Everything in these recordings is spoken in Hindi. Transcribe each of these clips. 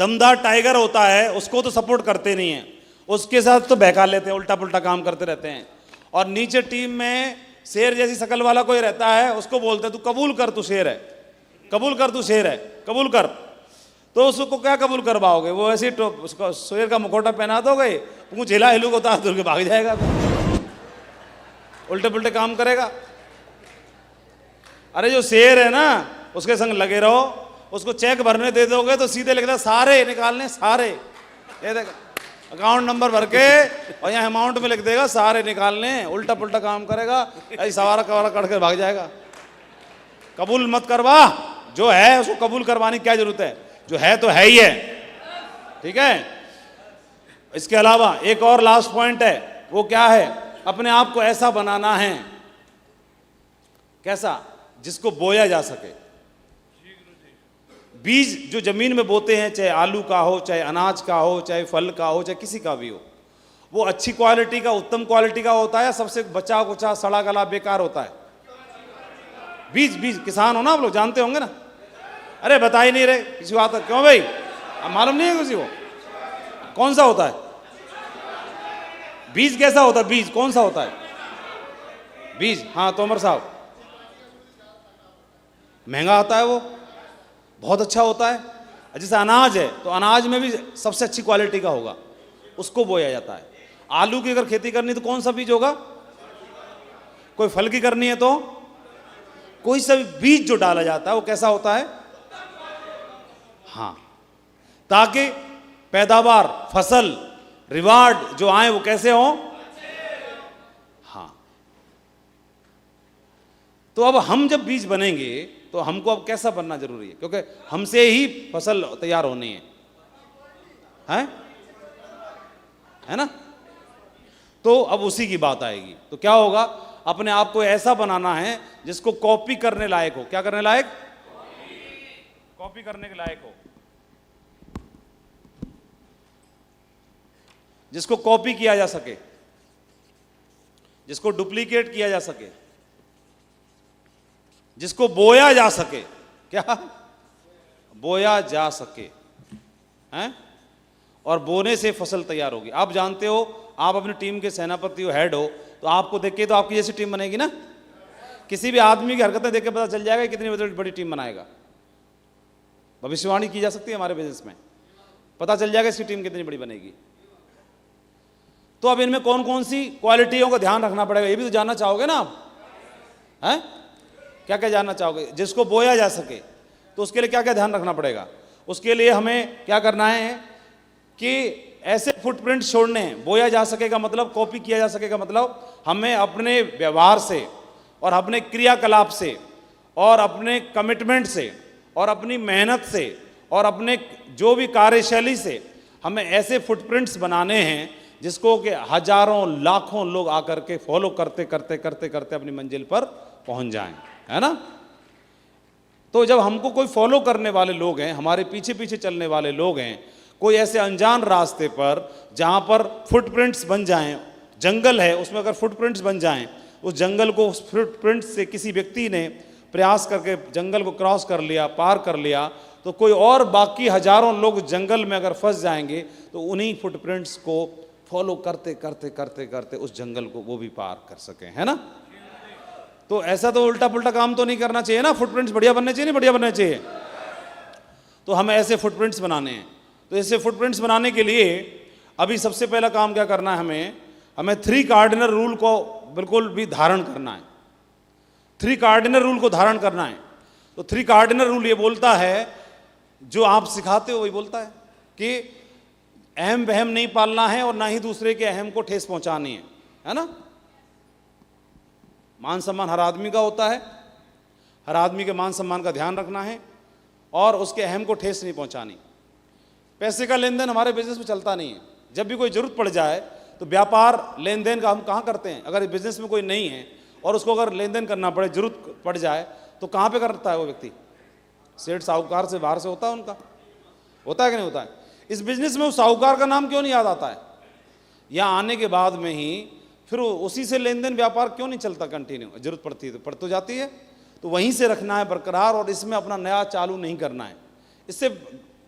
दमदार टाइगर होता है उसको तो सपोर्ट करते नहीं है, उसके साथ तो बहका लेते हैं, उल्टा पुल्टा काम करते रहते हैं। और नीचे टीम में शेर जैसी शकल वाला कोई रहता है, उसको बोलते हैं तू कबूल कर, तू शेर है, कबूल कर, तू शेर है, कबूल कर। तो उसको क्या कबूल करवाओगे? वो ऐसे उसको शेर का मुखौटा पहना दोगे, पूंछ हिला हिलू को उतार दूर के भाग जाएगा, उल्टे पुल्टे काम करेगा। अरे जो शेर है ना उसके संग लगे रहो, उसको चेक भरने दे दोगे तो सीधे लिखता सारे निकालने, सारे, ये देख अकाउंट नंबर भर के और यहाँ अमाउंट में लिख देगा सारे निकालने, उल्टा पुल्टा काम करेगा, ऐसे सवारा कवारा करके भाग जाएगा। कबूल मत करवा, जो है उसको कबूल करवाने की क्या जरूरत है, जो है तो है ही है, ठीक है। इसके अलावा एक और लास्ट पॉइंट है, वो क्या है? अपने आप को ऐसा बनाना है, कैसा? जिसको बोया जा सके। बीज जो जमीन में बोते हैं, चाहे आलू का हो, चाहे अनाज का हो, चाहे फल का हो, चाहे किसी का भी हो, वो अच्छी क्वालिटी का, उत्तम क्वालिटी का होता है, सबसे बचा कुचा सड़ा गला बेकार होता है? बीज किसान हो ना आप लोग, जानते होंगे ना। अरे बता ही नहीं रहे किसी बात, क्यों भाई? अब मालूम नहीं है किसी को कौन सा होता है बीज? कैसा होता है बीज? कौन सा होता है बीज? हाँ तोमर साहब, महंगा आता है, वो बहुत अच्छा होता है। जैसे अनाज है तो अनाज में भी सबसे अच्छी क्वालिटी का होगा, उसको बोया जाता है। आलू की अगर खेती करनी तो कौन सा बीज होगा? कोई फल की करनी है तो कोई सा बीज जो डाला जाता है वो कैसा होता है? हाँ, ताकि पैदावार, फसल, रिवार्ड जो आए वो कैसे हो? हाँ। तो अब हम जब बीज बनेंगे तो हमको अब कैसा बनना जरूरी है, क्योंकि हमसे ही फसल तैयार होनी है ना। तो अब उसी की बात आएगी, तो क्या होगा? अपने आप को ऐसा बनाना है जिसको कॉपी करने लायक हो। क्या करने लायक? कॉपी करने के लायक हो, जिसको कॉपी किया जा सके, जिसको डुप्लीकेट किया जा सके, जिसको बोया जा सके। क्या? बोया जा सके, हैं? और बोने से फसल तैयार होगी। आप जानते हो, आप अपनी टीम के सेनापति हो, हेड हो, तो आपको देख के तो आपकी जैसी टीम बनेगी ना। किसी भी आदमी की हरकतें देख के पता चल जाएगा कितनी बड़ी टीम बनाएगा। भविष्यवाणी की जा सकती है हमारे बिजनेस में, पता चल जाएगा इसकी टीम कितनी बड़ी बनेगी। तो अब इनमें कौन कौन सी क्वालिटियों का ध्यान रखना पड़ेगा, ये भी तो जानना चाहोगे ना आप, हैं? क्या क्या जानना चाहोगे? जिसको बोया जा सके तो उसके लिए क्या क्या ध्यान रखना पड़ेगा? उसके लिए हमें क्या करना है कि ऐसे फुटप्रिंट छोड़ने हैं। बोया जा सकेगा मतलब, कॉपी किया जा सकेगा मतलब, हमें अपने व्यवहार से और अपने क्रियाकलाप से और अपने कमिटमेंट से और अपनी मेहनत से और अपने जो भी कार्यशैली से हमें ऐसे फुटप्रिंट्स बनाने हैं जिसको कि हजारों लाखों लोग आकर के फॉलो करते करते करते करते अपनी मंजिल पर पहुंच जाएं, है ना। तो जब हमको कोई फॉलो करने वाले लोग हैं, हमारे पीछे पीछे चलने वाले लोग हैं, कोई ऐसे अनजान रास्ते पर जहां पर फुटप्रिंट्स बन जाएं, जंगल है उसमें अगर फुटप्रिंट्स बन जाएं, उस जंगल को, उस फुटप्रिंट से किसी व्यक्ति ने प्रयास करके जंगल को क्रॉस कर लिया, पार कर लिया, तो कोई और बाकी हजारों लोग जंगल में अगर फंस जाएंगे तो उन्हीं फुटप्रिंट्स को फॉलो करते करते करते करते उस जंगल को वो भी पार कर सके, है ना। तो ऐसा तो उल्टा पुल्टा काम तो नहीं करना चाहिए ना, फुटप्रिंट्स बढ़िया बनने चाहिए, नहीं बढ़िया बनने चाहिए। तो हमें ऐसे फुटप्रिंट्स बनाने हैं। तो ऐसे फुटप्रिंट्स बनाने के लिए अभी सबसे पहला काम क्या करना है? हमें 3 कार्डिनल रूल को बिल्कुल भी धारण करना है। 3 कार्डिनल रूल को धारण करना है। तो 3 कार्डिनल रूल ये बोलता है, जो आप सिखाते हो वही बोलता है कि अहम वहम नहीं पालना है और ना ही दूसरे के अहम को ठेस पहुंचानी है ना। मान सम्मान हर आदमी का होता है, हर आदमी के मान सम्मान का ध्यान रखना है और उसके अहम को ठेस नहीं पहुंचानी। पैसे का लेन देन हमारे बिजनेस में चलता नहीं है। जब भी कोई जरूरत पड़ जाए तो व्यापार लेन देन का हम कहाँ करते हैं? अगर बिजनेस में कोई नहीं है और उसको अगर लेन देन करना पड़े, जरूरत पड़ जाए, तो कहाँ पे करता है वो व्यक्ति? सेठ साहूकार से, बाहर से होता है उनका, होता है कि नहीं होता है? इस बिजनेस में उस साहूकार का नाम क्यों नहीं याद आता है? यहाँ आने के बाद में ही फिर उसी से लेन देन व्यापार क्यों नहीं चलता कंटिन्यू? जरूरत पड़ती है तो पड़ तो जाती है, तो वहीं से रखना है बरकरार और इसमें अपना नया चालू नहीं करना है। इससे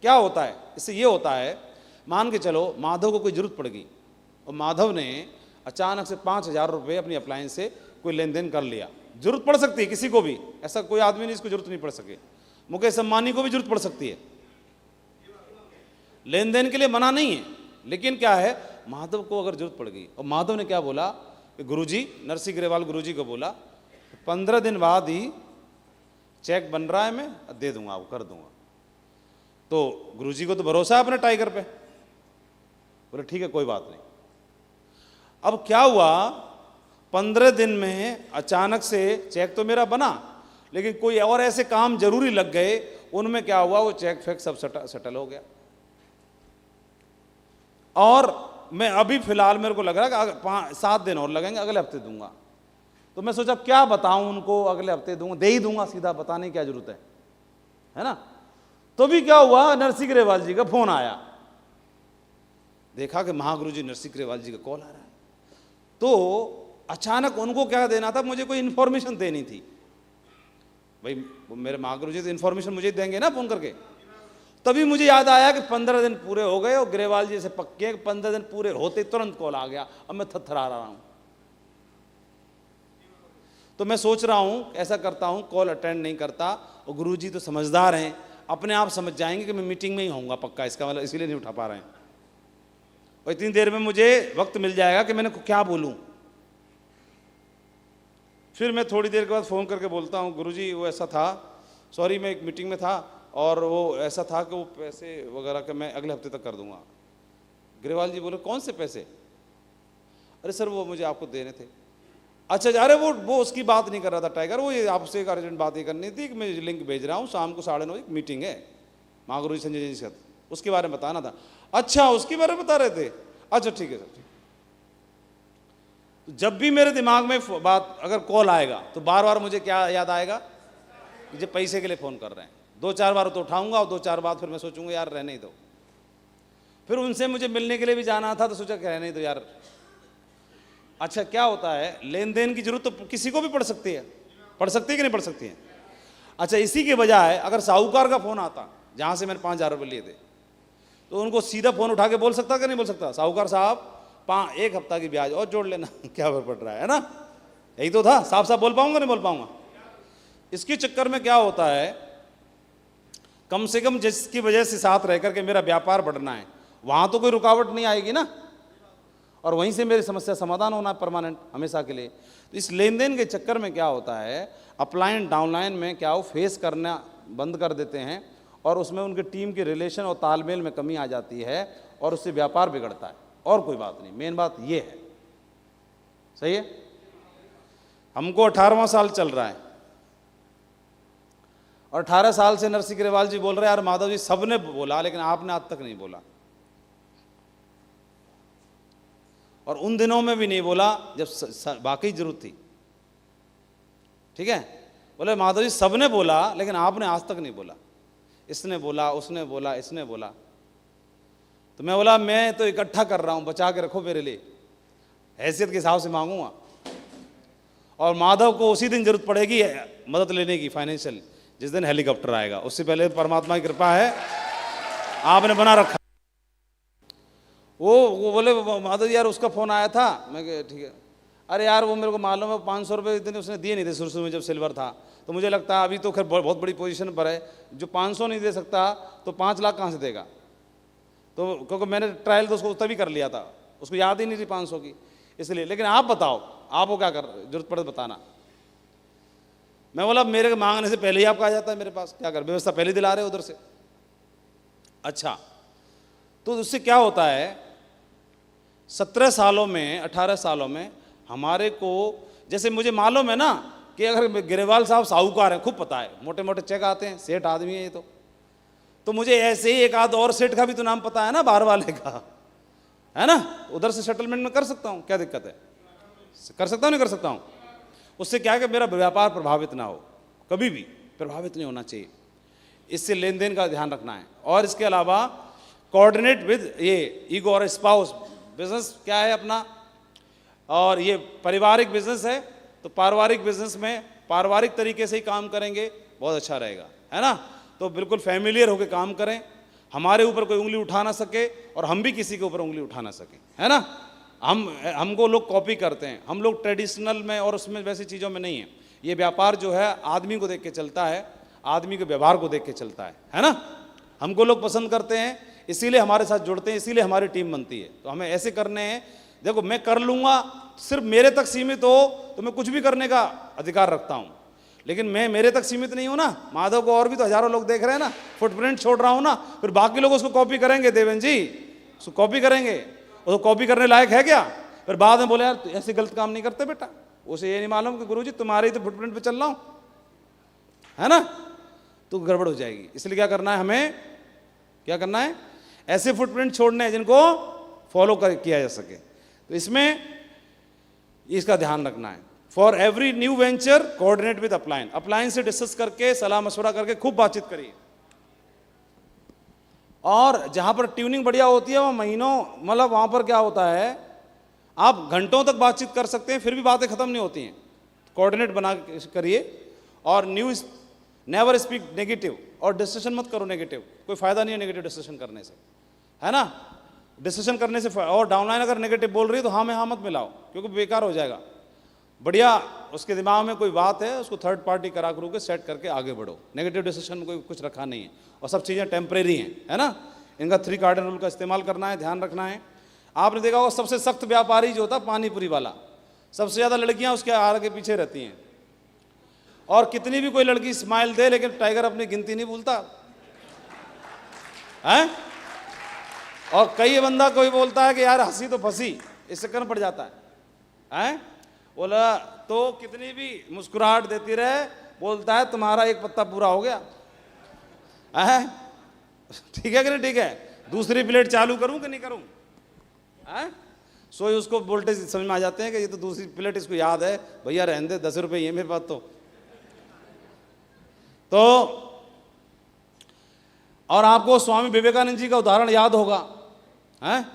क्या होता है इससे? ये होता है, मान के चलो माधव को कोई जरूरत पड़ गई और माधव ने अचानक से 5,000 रुपये अपनी अप्लायंस से कोई लेन देन कर लिया। जरूरत पड़ सकती है किसी को भी, ऐसा कोई आदमी नहीं इसको जरूरत नहीं पड़ सके। मुकेश अंबानी को भी जरूरत पड़ सकती है, लेन देन के लिए मना नहीं है, लेकिन क्या है, माधव को अगर जरूरत पड़ गई और माधव ने क्या बोला कि गुरुजी, नरसिंह ग्रेवाल गुरुजी को बोला 15 दिन बाद ही चेक बन रहा है, मैं दे दूंगा, आपको कर दूंगा। तो गुरुजी को तो भरोसा है अपने टाइगर पे, बोले ठीक है कोई बात नहीं। अब क्या हुआ, 15 दिन में अचानक से चेक तो मेरा बना, लेकिन कोई और ऐसे काम जरूरी लग गए, उनमें क्या हुआ, वो चेक फेक सब सेटल हो गया। और मैं अभी फिलहाल मेरे को लग रहा है कि 7 दिन और लगेंगे, अगले हफ्ते दूंगा। तो मैं सोचा क्या बताऊं उनको, अगले हफ्ते दूंगा, दे ही दूंगा सीधा, बताने की क्या जरूरत है ना। तो भी क्या हुआ, नरसिंह ग्रेवाल जी का फोन आया, देखा कि महागुरु जी नरसिंह ग्रेवाल जी का कॉल आ रहा है। तो अचानक उनको क्या देना था, मुझे कोई इन्फॉर्मेशन देनी थी। भाई मेरे महागुरु जी तो इन्फॉर्मेशन मुझे देंगे ना फोन करके। तभी मुझे याद आया कि 15 दिन पूरे हो गए और ग्रेवाल जी से पक्के 15 दिन पूरे होते तुरंत कॉल आ गया। अब मैं थरथरा रहा हूं। तो मैं सोच रहा हूं ऐसा करता हूं, कॉल अटेंड नहीं करता, और गुरु जी तो समझदार हैं, अपने आप समझ जाएंगे कि मैं मीटिंग में ही होऊंगा पक्का, इसका मतलब इसीलिए नहीं उठा पा रहे हैं। और इतनी देर में मुझे वक्त मिल जाएगा कि मैंने क्या बोलूं। फिर मैं थोड़ी देर के बाद फ़ोन करके बोलता हूँ, गुरुजी वो ऐसा था, सॉरी मैं एक मीटिंग में था और वो ऐसा था कि वो पैसे वगैरह के मैं अगले हफ्ते तक कर दूंगा। ग्रेवाल जी बोले कौन से पैसे? अरे सर वो मुझे आपको देने थे। अच्छा, अरे वो उसकी बात नहीं कर रहा था टाइगर, वो ये आपसे एक अर्जेंट बात ये करनी थी कि मैं लिंक भेज रहा हूँ, शाम को 9:30 एक मीटिंग है महागुरु जी संजय जी के साथ, उसके बारे में बताना था। अच्छा उसके बारे में बता रहे थे, अच्छा ठीक है सर। जब भी मेरे दिमाग में बात अगर कॉल आएगा तो बार बार मुझे क्या याद आएगा, मुझे पैसे के लिए फ़ोन कर रहे हैं। 2-4 बार तो उठाऊंगा और 2-4 बार फिर मैं सोचूंगा यार रहने ही दो। फिर उनसे मुझे मिलने के लिए भी जाना था तो सोचा कि रहने ही दो यार। अच्छा क्या होता है, लेन देन की जरूरत तो किसी को भी पड़ सकती है, पड़ सकती है कि नहीं पड़ सकती है। अच्छा इसी के बजाय अगर साहूकार का फ़ोन आता जहाँ से मैंने 5,000 रुपये लिए थे, तो उनको सीधा फ़ोन उठा के बोल सकता कि नहीं बोल सकता, साहूकार साहब 1 हफ्ता की ब्याज और जोड़ लेना, क्या फर्क पड़ रहा है ना। यही तो था, साफ साफ बोल पाऊंगा नहीं बोल पाऊंगा। इसके चक्कर में क्या होता है, कम से कम जिसकी वजह से साथ रह करके मेरा व्यापार बढ़ना है, वहां तो कोई रुकावट नहीं आएगी ना, और वहीं से मेरी समस्या समाधान होना परमानेंट हमेशा के लिए। तो इस लेन देन के चक्कर में क्या होता है, अपलाइन डाउनलाइन में क्या हो फेस करना बंद कर देते हैं, और उसमें उनके टीम के रिलेशन और तालमेल में कमी आ जाती है, और उससे व्यापार बिगड़ता है, और कोई बात नहीं। मेन बात ये है, सही है। हमको 18वां साल चल रहा है और 18 साल से नरसिंह ग्रेवाल जी बोल रहे हैं यार माधव जी सबने बोला लेकिन आपने आज तक नहीं बोला, और उन दिनों में भी नहीं बोला जब वाकई जरूरत थी। ठीक है, बोले माधव जी सबने बोला लेकिन आपने आज तक नहीं बोला, इसने बोला, उसने बोला, इसने बोला। तो मैं बोला मैं तो इकट्ठा कर रहा हूं, बचा के रखो मेरे लिए, हैसियत के हिसाब से मांगूंगा। और माधव को उसी दिन जरूरत पड़ेगी मदद लेने की फाइनेंशियल, जिस दिन हेलीकॉप्टर आएगा, उससे पहले परमात्मा की कृपा है आपने बना रखा। वो बोले माधव जी यार उसका फ़ोन आया था, मैं ठीक है। अरे यार वो मेरे को मालूम है 500 रुपये इतने उसने दिए नहीं थे शुरू में जब सिल्वर था, तो मुझे लगता है अभी तो खैर बहुत बड़ी पोजीशन पर है, जो 500 नहीं दे सकता तो 5 लाख कहाँ से देगा। तो क्योंकि मैंने ट्रायल तो उसको तभी कर लिया था, उसको याद ही नहीं थी 500 की, इसलिए। लेकिन आप बताओ आपको क्या कर जरूरत पड़े बताना। मैं बोला मेरे मांगने से पहले ही आपका आ जाता है मेरे पास, क्या कर व्यवस्था पहले दिला रहे उधर से। अच्छा तो उससे क्या होता है, 17 सालों में 18 सालों में हमारे को, जैसे मुझे मालूम है ना कि अगर ग्रेवाल साहब साहूकार हैं, खूब पता है, मोटे मोटे चेक आते हैं, सेठ आदमी है ये तो मुझे ऐसे ही एक आध और सेठ का भी तो नाम पता है ना, बाहर वाले का, है ना, उधर से सेटलमेंट में कर सकता हूँ, क्या दिक्कत है, कर सकता हूँ नहीं कर सकता हूँ। उससे क्या है कि मेरा व्यापार प्रभावित ना हो, कभी भी प्रभावित नहीं होना चाहिए, इससे लेन देन का ध्यान रखना है। और इसके अलावा कोऑर्डिनेट विद ये ईगो और स्पाउस, बिजनेस क्या है अपना, और ये पारिवारिक बिजनेस है, तो पारिवारिक बिजनेस में पारिवारिक तरीके से ही काम करेंगे, बहुत अच्छा रहेगा, है ना। तो बिल्कुल फैमिलियर होकर काम करें, हमारे ऊपर कोई उंगली उठा ना सके और हम भी किसी के ऊपर उंगली उठा ना सके, है ना। हमको लोग कॉपी करते हैं, हम लोग ट्रेडिशनल में और उसमें वैसी चीज़ों में नहीं है। ये व्यापार जो है आदमी को देख के चलता है, आदमी के व्यवहार को देख के चलता है ना। हमको लोग पसंद करते हैं, इसीलिए हमारे साथ जुड़ते हैं, इसीलिए हमारी टीम बनती है। तो हमें ऐसे करने हैं, देखो मैं कर लूँगा, सिर्फ मेरे तक सीमित हो तो मैं कुछ भी करने का अधिकार रखता हूँ, लेकिन मैं मेरे तक सीमित नहीं हूँ ना। माधव को और भी तो हजारों लोग देख रहे हैं ना, फुटप्रिंट छोड़ रहा हूँ ना, फिर बाकी लोग उसको कॉपी करेंगे, देवेंद्र जी उसको कॉपी करेंगे, वो कॉपी करने लायक है क्या? फिर बाद में बोले यार ऐसे गलत काम नहीं करते बेटा, उसे ये नहीं मालूम कि गुरुजी तुम्हारे ही तो फुटप्रिंट पे चल रहा हूँ, है ना, तो गड़बड़ हो जाएगी। इसलिए क्या करना है, हमें क्या करना है, ऐसे फुटप्रिंट छोड़ने हैं जिनको फॉलो किया जा सके। तो इसमें इसका ध्यान रखना है। For every new venture coordinate with upline, upline से डिस्कस करके सलाह मशवरा करके खूब बातचीत करिए। और जहां पर ट्यूनिंग बढ़िया होती है वो महीनों, मतलब वहां पर क्या होता है, आप घंटों तक बातचीत कर सकते हैं फिर भी बातें खत्म नहीं होती हैं। कोऑर्डिनेट बना करिए। और न्यूज नेवर स्पीक नेगेटिव, और डिस्कशन मत करो नेगेटिव, कोई फायदा नहीं है नेगेटिव डिस्कशन करने से, है ना। डिस्कशन करने से और डाउनलाइन अगर नेगेटिव बोल रही है तो हाँ में हाँ मत मिलाओ, क्योंकि बेकार हो जाएगा। बढ़िया उसके दिमाग में कोई बात है उसको थर्ड पार्टी करा करू के सेट करके आगे बढ़ो। नेगेटिव डिसीजन में कोई कुछ रखा नहीं है और सब चीज़ें टेम्परेरी हैं, है ना। इनका 3 कार्डिनल रूल का इस्तेमाल करना है, ध्यान रखना है। आपने देखा होगा सबसे सख्त व्यापारी जो होता है पानीपुरी वाला, सबसे ज़्यादा लड़कियां उसके आगे पीछे रहती हैं, और कितनी भी कोई लड़की स्माइल दे लेकिन टाइगर अपनी गिनती नहीं भूलता है। और कई बंदा कोई बोलता है कि यार हंसी तो फंसी, इससे कर पड़ जाता है, बोला तो कितनी भी मुस्कुराहट देती रहे, बोलता है तुम्हारा एक पत्ता पूरा हो गया है। ठीक है कि नहीं ठीक है, दूसरी प्लेट चालू करूं कि नहीं करूं, है। सो उसको वोल्टेज समझ में आ जाते हैं कि ये तो दूसरी प्लेट इसको याद है, भैया रहने दे 10 रुपये ये मेरे पास। तो और आपको स्वामी विवेकानंद जी का उदाहरण याद होगा, हैं,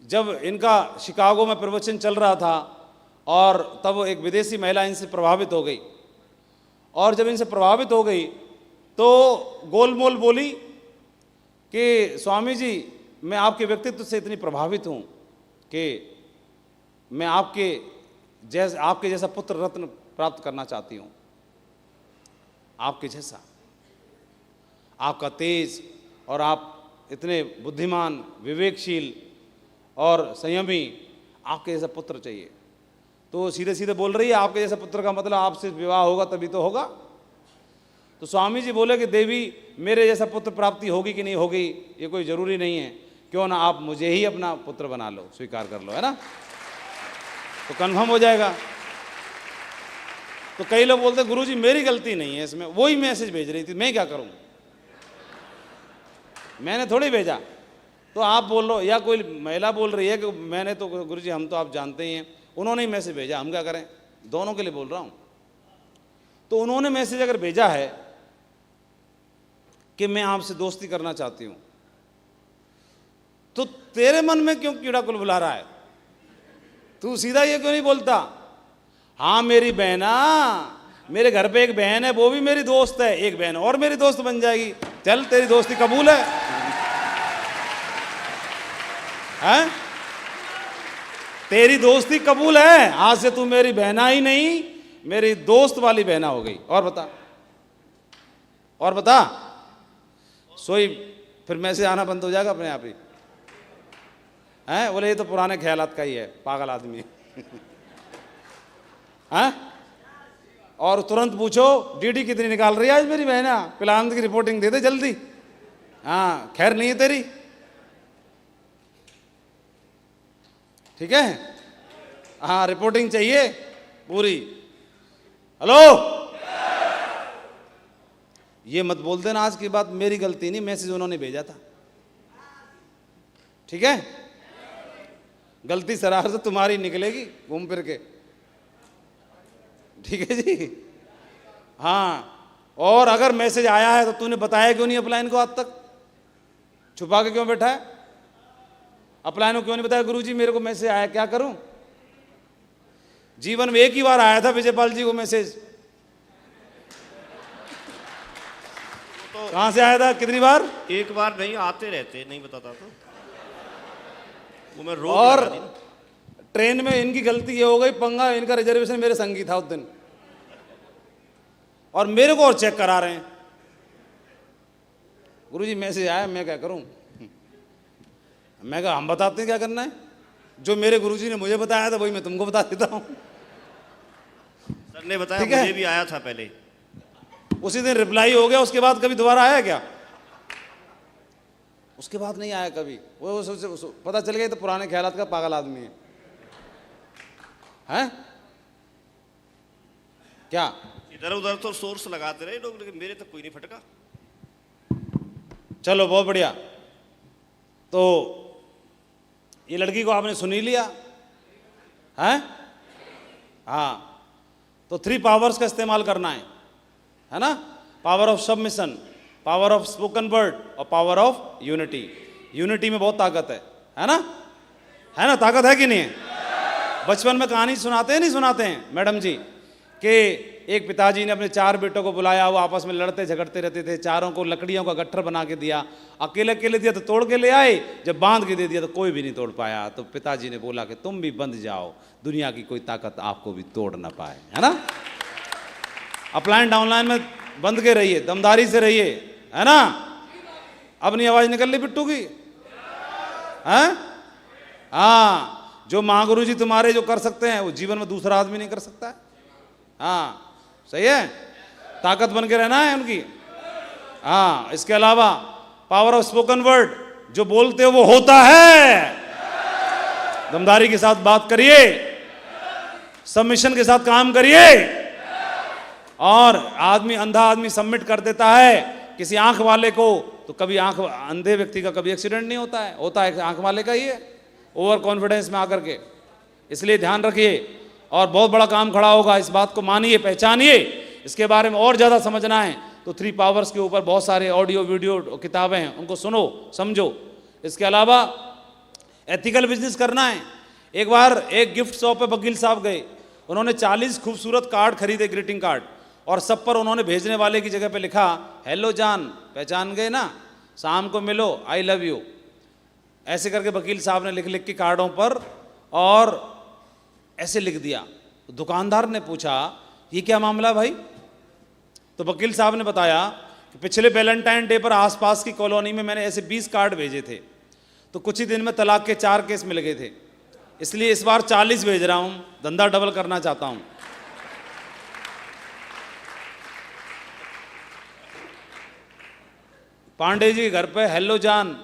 जब इनका शिकागो में प्रवचन चल रहा था और तब एक विदेशी महिला इनसे प्रभावित हो गई, और जब इनसे प्रभावित हो गई तो गोलमोल बोली कि स्वामी जी मैं आपके व्यक्तित्व से इतनी प्रभावित हूँ कि मैं आपके जैसा पुत्र रत्न प्राप्त करना चाहती हूँ, आपके जैसा, आपका तेज, और आप इतने बुद्धिमान, विवेकशील और संयमी, आपके जैसा पुत्र चाहिए। तो सीधे सीधे बोल रही है आपके जैसा पुत्र का मतलब आपसे विवाह होगा तभी तो होगा। तो स्वामी जी बोले कि देवी मेरे जैसा पुत्र प्राप्ति होगी कि नहीं होगी ये कोई ज़रूरी नहीं है, क्यों ना आप मुझे ही अपना पुत्र बना लो, स्वीकार कर लो, है ना, तो कन्फर्म हो जाएगा। तो कई लोग बोलते गुरुजी मेरी गलती नहीं है इसमें, वही मैसेज भेज रही थी, मैं क्या करूं, मैंने थोड़ी भेजा। तो आप बोल लो या कोई महिला बोल रही है कि मैंने तो गुरुजी हम तो आप जानते ही हैं, उन्होंने ही मैसेज भेजा, हम क्या करें, दोनों के लिए बोल रहा हूं। तो उन्होंने मैसेज अगर भेजा है कि मैं आपसे दोस्ती करना चाहती हूं, तो तेरे मन में क्यों कीड़ा कुल बुला रहा है, तू सीधा ये क्यों नहीं बोलता, हाँ मेरी बहना, मेरे घर पे एक बहन है वो भी मेरी दोस्त है, एक बहन और मेरी दोस्त बन जाएगी, चल तेरी दोस्ती कबूल है, हैं? तेरी दोस्ती कबूल है, आज से तू मेरी बहना ही नहीं मेरी दोस्त वाली बहना हो गई। और बता, और बता, सोई फिर मैसेज आना बंद हो जाएगा अपने आप ही, हैं? बोले ये तो पुराने ख्यालात का ही है, पागल आदमी हैं? और तुरंत पूछो डीडी कितनी निकाल रही है आज मेरी बहना, प्लान की रिपोर्टिंग दे दे जल्दी, हाँ खैर नहीं है तेरी, ठीक है, हाँ रिपोर्टिंग चाहिए पूरी। हेलो, ये मत बोल देना आज की बात मेरी गलती नहीं, मैसेज उन्होंने भेजा था, ठीक है, गलती सराहर से तुम्हारी निकलेगी घूम फिर के, ठीक है जी, हाँ। और अगर मैसेज आया है तो तूने बताया क्यों नहीं अपलाइन को, आज तक छुपा के क्यों बैठा है, अपलाइन को क्यों नहीं बताया गुरुजी मेरे को मैसेज आया, क्या करूं, जीवन में एक ही बार आया था विजयपाल जी को मैसेज, तो कहाँ से आया था, कितनी बार? एक बार नहीं, आते रहते, नहीं बताता तो वो मैं रोक और लगा दी ना। ट्रेन में इनकी गलती ये हो गई, पंगा इनका रिजर्वेशन मेरे संगी था उस दिन, और मेरे को और चेक करा रहे हैं। गुरुजी मैसेज आया, मैं क्या करूं? मैं कहा हम बताते हैं क्या करना है, जो मेरे गुरुजी ने मुझे बताया था वही मैं तुमको बता देता हूं। सर ने बताया, ठीक है। मुझे भी आया था पहले। उसी दिन रिप्लाई हो गया, उसके बाद कभी दोबारा आया क्या? उसके बाद नहीं आया कभी। वो पता चल गया तो पुराने ख्यालात का पागल आदमी है, हैं? क्या इधर उधर तो सोर्स लगाते रहे लोग, लेकिन मेरे तक कोई नहीं फटका। चलो बहुत बढ़िया। तो ये लड़की को आपने सुन ही लिया, हैं? हाँ, तो 3 पावर्स का इस्तेमाल करना है ना? Power of submission, power of spoken word और पावर ऑफ यूनिटी। यूनिटी में बहुत ताकत है ना? है ना? ताकत है कि नहीं है? बचपन में कहानी सुनाते हैं, नहीं सुनाते हैं मैडम जी, कि एक पिताजी ने अपने 4 बेटों को बुलाया, वो आपस में लड़ते झगड़ते रहते थे, चारों को लकड़ियों का गट्ठर बना के दिया। अकेले अकेले दिया तो तोड़ के ले आए, जब बांध के दे दिया तो कोई भी नहीं तोड़ पाया। तो पिताजी ने बोला कि तुम भी बंध जाओ, दुनिया की कोई ताकत आपको भी तोड़ ना पाए, है ना? अपलाइन डाउनलाइन में बंध के रहिए, दमदारी से रहिए, है ना? अपनी आवाज निकल ली बिट्टू की, हैं? हाँ, जो महागुरु जी तुम्हारे जो कर सकते हैं वो जीवन में दूसरा आदमी नहीं कर सकता है। हाँ सही है, ताकत बन के रहना है उनकी। हाँ, इसके अलावा पावर ऑफ स्पोकन वर्ड, जो बोलते हो वो होता है। दमदारी के साथ बात करिए, सबमिशन के साथ काम करिए। और आदमी, अंधा आदमी सबमिट कर देता है किसी आंख वाले को, तो कभी आंख, अंधे व्यक्ति का कभी एक्सीडेंट नहीं होता है, होता है आंख वाले का ही है, ओवर कॉन्फिडेंस में आकर के। इसलिए ध्यान रखिए, और बहुत बड़ा काम खड़ा होगा, इस बात को मानिए, पहचानिए। इसके बारे में और ज़्यादा समझना है तो 3 पावर्स के ऊपर बहुत सारे ऑडियो वीडियो किताबें हैं, उनको सुनो समझो। इसके अलावा एथिकल बिजनेस करना है। एक बार एक गिफ्ट शॉप पे वकील साहब गए, उन्होंने 40 खूबसूरत कार्ड खरीदे, ग्रीटिंग कार्ड, और सब पर उन्होंने भेजने वाले की जगह पे लिखा, हेलो जान, पहचान गए ना, शाम को मिलो, आई लव यू। ऐसे करके वकील साहब ने लिख लिख के कार्डों पर और ऐसे लिख दिया। दुकानदार ने पूछा, ये क्या मामला भाई? तो वकील साहब ने बताया कि पिछले वैलेंटाइन डे पर आसपास की कॉलोनी में मैंने ऐसे 20 कार्ड भेजे थे, तो कुछ ही दिन में तलाक के 4 केस मिल गए थे, इसलिए इस बार 40 भेज रहा हूं, धंधा डबल करना चाहता हूं। पांडे जी घर पे, हेलो जान,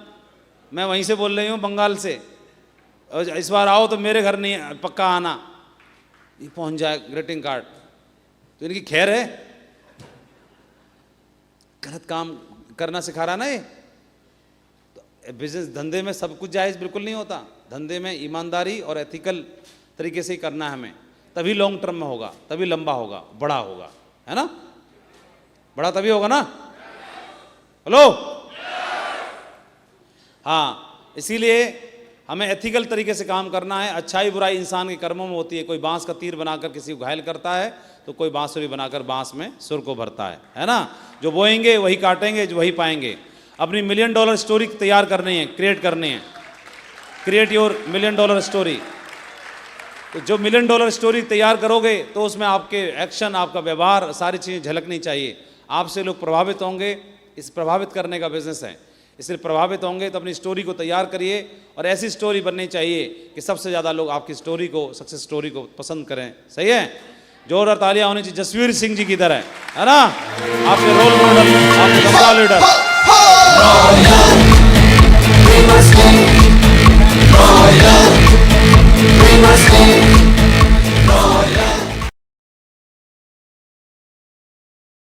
मैं वहीं से बोल रही हूँ, बंगाल से, इस बार आओ तो मेरे घर नहीं पक्का आना। ये पहुंच जाए ग्रीटिंग कार्ड, तो इनकी खैर है। गलत काम करना सिखा रहा ना ये। तो बिजनेस, धंधे में सब कुछ जायज़ बिल्कुल नहीं होता, धंधे में ईमानदारी और एथिकल तरीके से ही करना है हमें, तभी लॉन्ग टर्म में होगा, तभी लंबा होगा, बड़ा होगा, है ना? बड़ा तभी होगा ना? हेलो, हाँ, इसीलिए हमें एथिकल तरीके से काम करना है। अच्छाई बुराई इंसान के कर्मों में होती है। कोई बांस का तीर बनाकर किसी को घायल करता है, तो कोई बांसुरी बनाकर बांस में सुर को भरता है ना? जो बोएंगे वही काटेंगे, जो वही पाएंगे। अपनी $1 मिलियन स्टोरी तैयार करनी है, क्रिएट करनी है। Create your $1 million story. तो जो $1 मिलियन स्टोरी तैयार करोगे तो उसमें आपके एक्शन, आपका व्यवहार, सारी चीज़ें झलकनी चाहिए। आपसे लोग प्रभावित होंगे, इस प्रभावित करने का बिजनेस है, इसलिए प्रभावित होंगे तो अपनी स्टोरी को तैयार करिए, और ऐसी स्टोरी बननी चाहिए कि सबसे ज़्यादा लोग आपकी स्टोरी को, सक्सेस स्टोरी को पसंद करें। सही है? जोरदार तालियां होनी चाहिए जसवीर सिंह जी की तरह, है ना? आपके रोल मॉडल, आपके दमदार लीडर।